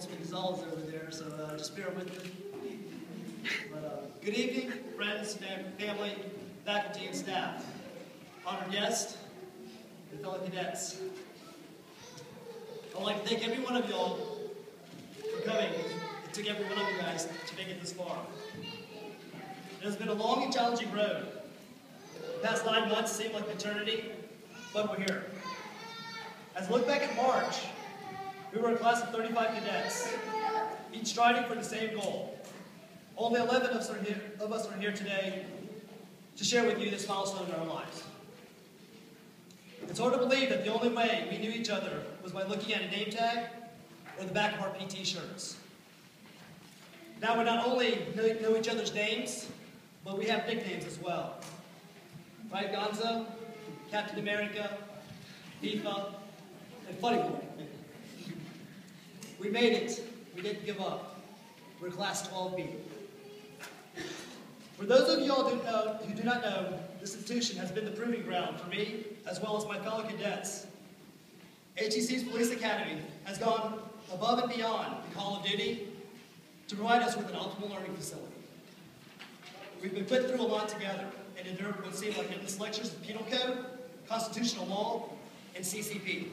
multiple gazelles over there, so just bear with me. But, good evening, friends, family, faculty, and staff, honored guests, and fellow cadets. I'd like to thank every one of y'all for coming. It took every one of you guys to make it this far. It has been a long and challenging road. The past 9 months seem like eternity, but we're here. As I look back at March, we were a class of 35 cadets, each striving for the same goal. Only 11 of us are here today to share with you this milestone in our lives. It's hard to believe that the only way we knew each other was by looking at a name tag or the back of our PT shirts. Now we not only know each other's names, but we have nicknames as well. Right, Gonzo, Captain America, FIFA, and Funny Boy. We made it. We didn't give up. We're Class 12B. For those of you all who do not know, this institution has been the proving ground for me, as well as my fellow cadets. HCC's Police Academy has gone above and beyond the call of duty to provide us with an optimal learning facility. We've been put through a lot together and endured what seemed like endless lectures of penal code, constitutional law, and CCP.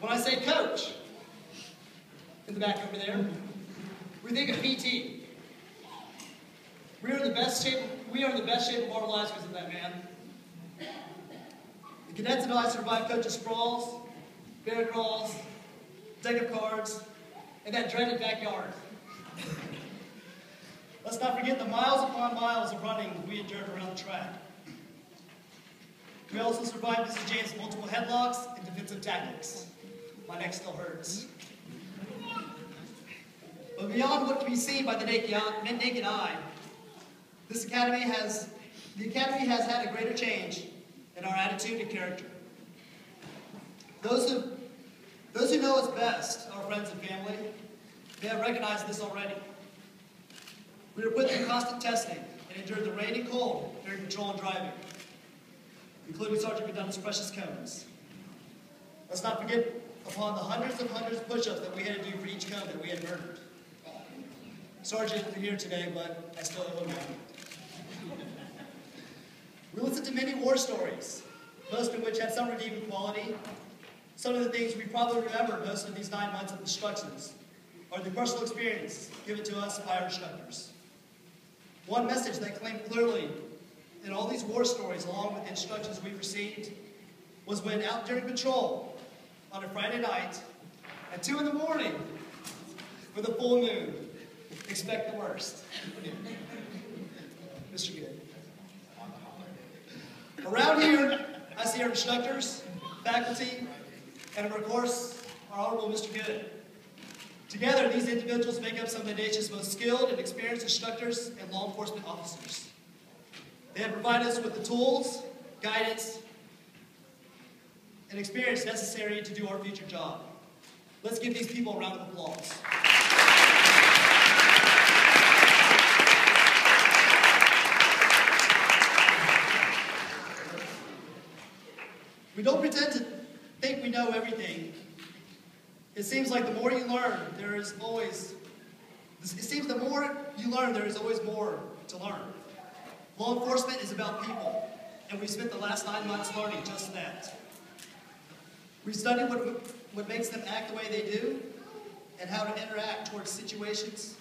When I say coach, in the back over there, we think of PT. We are in the best shape of our lives because of that man. The cadets and I survived coach's sprawls, bear crawls, deck of cards, and that dreaded backyard. Let's not forget the miles upon miles of running we endured around the track. We also survived Mrs. James' multiple headlocks and defensive tactics. My neck still hurts. But beyond what can be seen by the naked eye, the academy has had a greater change in our attitude and character. Those who know us best, our friends and family, they have recognized this already. We were put through constant testing and endured the rain and cold during patrol and driving, including Sergeant McDonough's precious cones. Let's not forget upon the hundreds of push-ups that we had to do for each cone that we had murdered. Sergeant isn't here today, but I still owe him one. We listened to many war stories, most of which had some redeeming quality. Some of the things we probably remember most of these 9 months of instructions are the personal experience given to us by our instructors. One message that claimed clearly in all these war stories, along with the instructions we received, was when out during patrol on a Friday night at 2 in the morning with a full moon, expect the worst. Mr. Good. Around here, I see our instructors, faculty, and of course, our Honorable Mr. Good. Together, these individuals make up some of the nation's most skilled and experienced instructors and law enforcement officers. They have provided us with the tools, guidance, and experience necessary to do our future job. Let's give these people a round of applause. We don't pretend to think we know everything. It seems like the more you learn, there is always more to learn. Law enforcement is about people, and we spent the last 9 months learning just that. We studied what makes them act the way they do, and how to interact towards situations,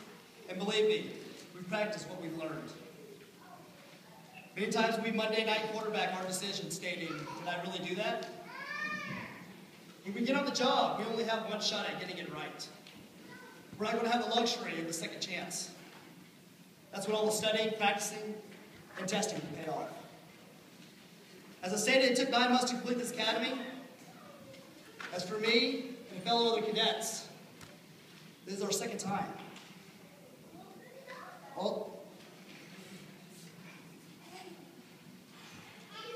and believe me, we practiced what we've learned. Many times we Monday night quarterback our decision stating, did I really do that? When we get on the job, we only have one shot at getting it right. We're not going to have the luxury of the second chance. That's when all the studying, practicing, and testing will pay off. As I stated, it took 9 months to complete this academy. As for me and fellow other cadets, this is our second time.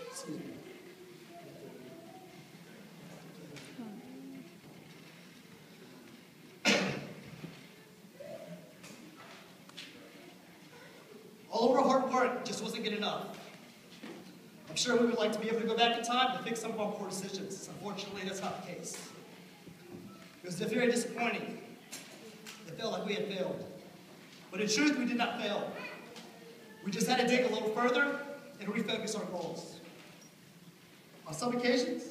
Excuse me. All of our hard work just wasn't good enough. I'm sure we would like to be able to go back in time to fix some of our poor decisions. Unfortunately, that's not the case. It was very disappointing. It felt like we had failed. But in truth, we did not fail. We just had to dig a little further and refocus our goals. On some occasions,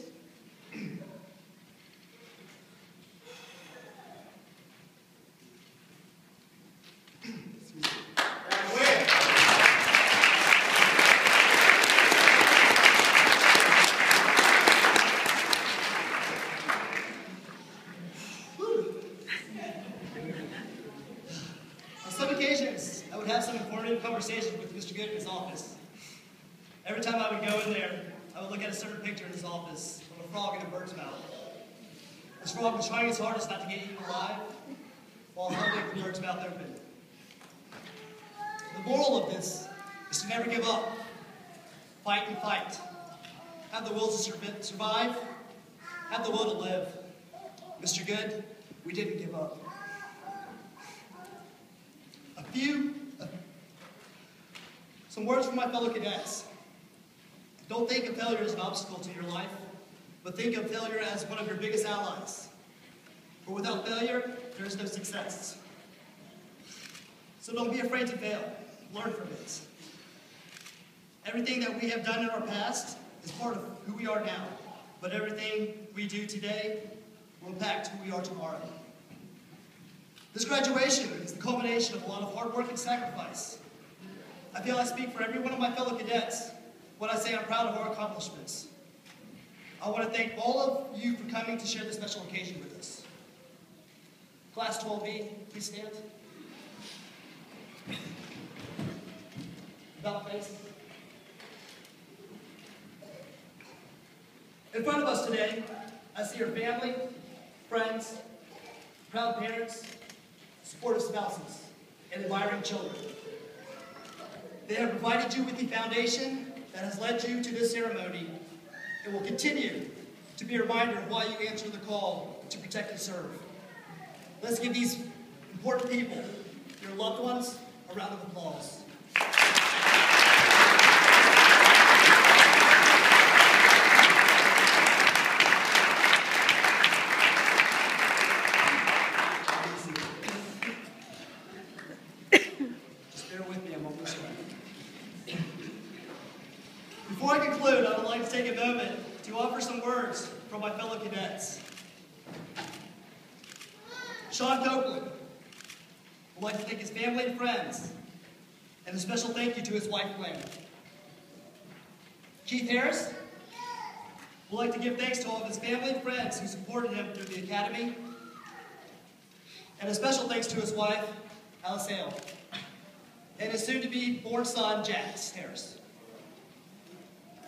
I would have some informative conversations with Mr. Good in his office. Every time I would go in there, I would look at a certain picture in his office of a frog in a bird's mouth. This frog was trying his hardest not to get eaten alive while holding the bird's mouth open. The moral of this is to never give up. Fight and fight. Have the will to survive. Have the will to live. Mr. Good, we didn't give up. Some words from my fellow cadets. Don't think of failure as an obstacle to your life, but think of failure as one of your biggest allies. For without failure, there is no success. So don't be afraid to fail. Learn from it. Everything that we have done in our past is part of who we are now, but everything we do today will impact who we are tomorrow. This graduation is the culmination of a lot of hard work and sacrifice. I feel I speak for every one of my fellow cadets when I say I'm proud of our accomplishments. I want to thank all of you for coming to share this special occasion with us. Class 12B, please stand. About face. In front of us today, I see your family, friends, proud parents, supportive spouses, and admiring children. They have provided you with the foundation that has led you to this ceremony and will continue to be a reminder of why you answer the call to protect and serve. Let's give these important people, your loved ones, a round of applause. Before I conclude, I would like to take a moment to offer some words from my fellow cadets. Sean Copeland would like to thank his family and friends, and a special thank you to his wife, Lynn. Keith Harris would like to give thanks to all of his family and friends who supported him through the academy, and a special thanks to his wife, Alice Hale, and his soon-to-be-born son, Jax Harris,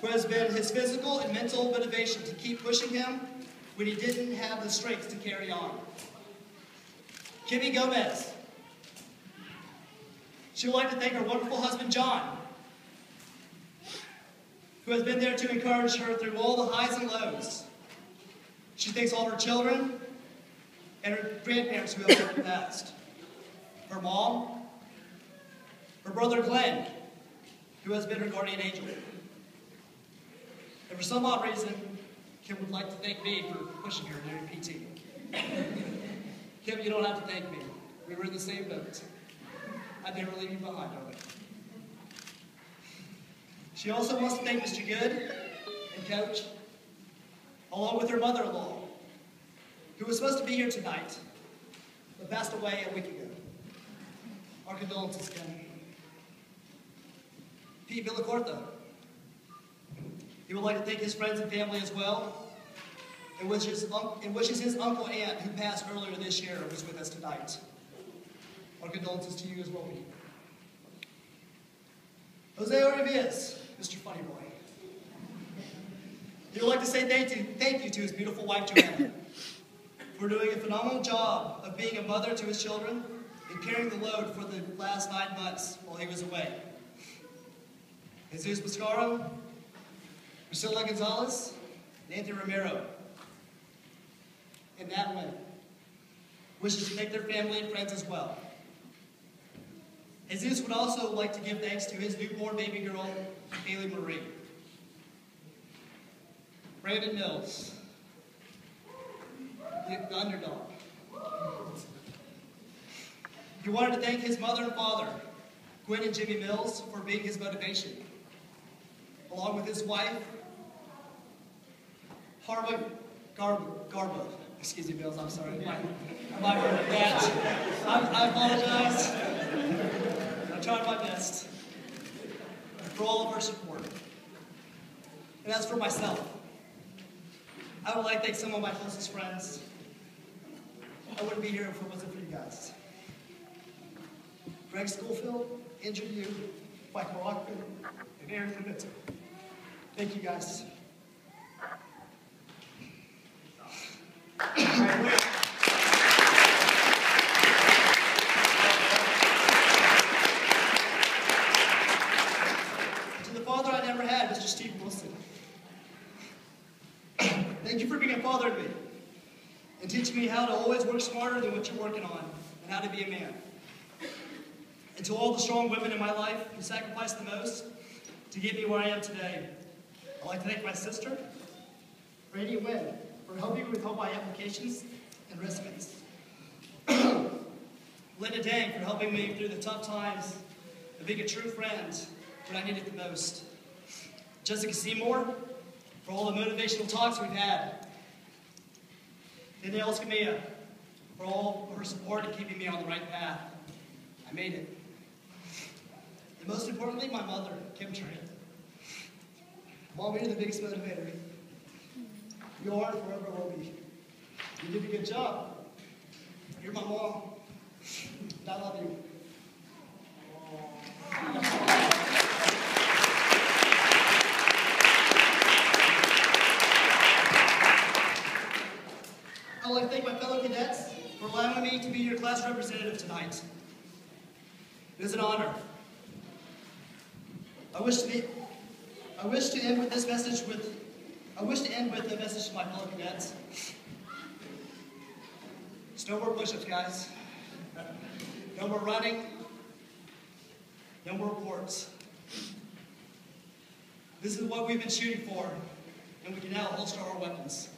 who has been his physical and mental motivation to keep pushing him when he didn't have the strength to carry on. Kimmy Gomez. She would like to thank her wonderful husband, John, who has been there to encourage her through all the highs and lows. She thanks all her children and her grandparents who have already passed. Her mom, her brother, Glenn, who has been her guardian angel. And for some odd reason, Kim would like to thank me for pushing her during PT. Kim, you don't have to thank me. We were in the same boat. I'd never leave you behind, darling. She also wants to thank Mr. Good and Coach, along with her mother-in-law, who was supposed to be here tonight, but passed away a week ago. Our condolences, Kim. Pete Villacorta. He would like to thank his friends and family as well, and wishes his uncle and aunt, who passed earlier this year, was with us tonight. Our condolences to you as well, Pete. Jose Orivias, Mr. Funny Boy. He would like to say thank you to his beautiful wife, Joanna, for doing a phenomenal job of being a mother to his children and carrying the load for the last 9 months while he was away. Jesus Mascaro, Priscilla Gonzalez, and Anthony Romero. And Nat Nguyen wishes to thank their family and friends as well. Jesus would also like to give thanks to his newborn baby girl, Haley Marie. Brandon Mills, the underdog. He wanted to thank his mother and father, Nguyen and Jimmy Mills, for being his motivation, along with his wife, Garba. Excuse me, Mills, I'm sorry. I might have heard that. I apologize. I tried my best. For all of our support. And as for myself, I would like to thank some of my closest friends. I wouldn't be here if it wasn't for you guys. Greg Schofield, Andrew Yu, Michael Rockman, and Aaron Kravitz. Thank you guys. To the father I never had, Mr. Steve Wilson. Thank you for being a father to me and teaching me how to always work smarter than what you're working on and how to be a man. And to all the strong women in my life who sacrificed the most to get me where I am today, I'd like to thank my sister, Brady Nguyen, for helping me with all my applications and resumes. Linda Dang for helping me through the tough times and being a true friend when I needed the most. Jessica Seymour for all the motivational talks we've had. Danielle Scamilla for all of her support and keeping me on the right path. I made it. And most importantly, my mother, Kim Trent. Mom, you're the biggest motivator. You are and forever will be. You did a good job. You're my mom. And I love you. I'd like to thank my fellow cadets for allowing me to be your class representative tonight. It is an honor. I wish to end with a message to my fellow cadets. It's no more push-ups, guys. No more running. No more reports. This is what we've been shooting for, and we can now holster our weapons.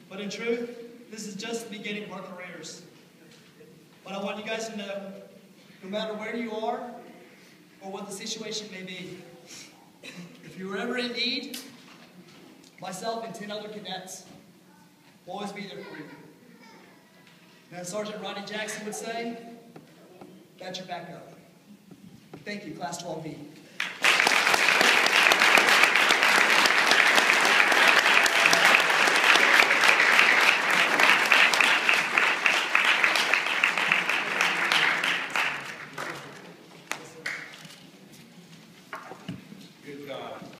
But in truth, this is just the beginning of our careers. But I want you guys to know, no matter where you are or what the situation may be, if you were ever in need, myself and 10 other cadets will always be there for you. And as Sergeant Rodney Jackson would say, got your back up. Thank you, Class 12B.